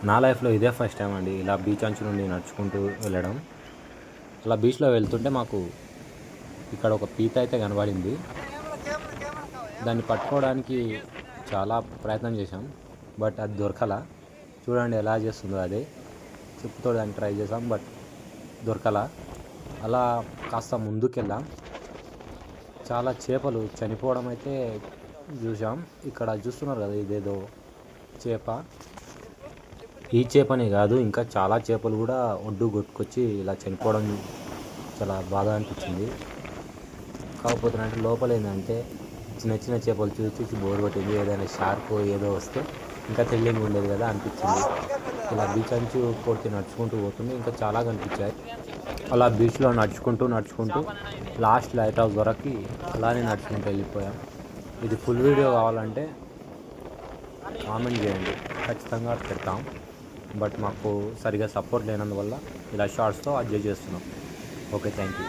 నా లైఫ్లో ఇదే ఫస్ట్ టైం అండి ఇలా బీచ్ అంచు నుండి నడుచుకుంటూ వెళ్ళడం. అలా బీచ్లో వెళ్తుంటే మాకు ఇక్కడ ఒక పీత అయితే కనబడింది. దాన్ని పట్టుకోవడానికి చాలా ప్రయత్నం చేశాం, బట్ అది దొరకలా. చూడండి ఎలా చేస్తుందో అది. చెప్పుతో దాన్ని ట్రై చేసాం, బట్ దొరకలా. అలా కాస్త ముందుకెళ్ళాం. చాలా చేపలు చనిపోవడం అయితే చూసాం. ఇక్కడ చూస్తున్నారు కదా, ఇదేదో చేప. ఈ చేపనే కాదు, ఇంకా చాలా చేపలు కూడా ఒడ్డు కొట్టుకొచ్చి ఇలా చనిపోవడం చాలా బాధ అనిపించింది. కాకపోతే అంటే లోపల ఏంటంటే చిన్న చిన్న చేపలు చూసి బోర్ కొట్టింది. ఏదైనా షార్క్ ఏదో వస్తే ఇంకా థ్రిల్లింగ్ ఉండేది కదా అనిపించింది. ఇలా బీచ్ అంచు కొట్టి నడుచుకుంటూ పోతుంటే ఇంకా చాలా కనిపించాయి. అలా బీచ్లో నడుచుకుంటూ లాస్ట్ లైట్ హౌస్ వరకు అలానే నడుచుకుంటూ వెళ్ళిపోయాం. ఇది ఫుల్ వీడియో కావాలంటే కామెంట్ చేయండి, ఖచ్చితంగా పెడతాం. బట్ మాకు సరిగా సపోర్ట్ లేనందువల్ల ఇలా షార్ట్స్తో అడ్జస్ట్ చేస్తున్నాం. Okay, thank you.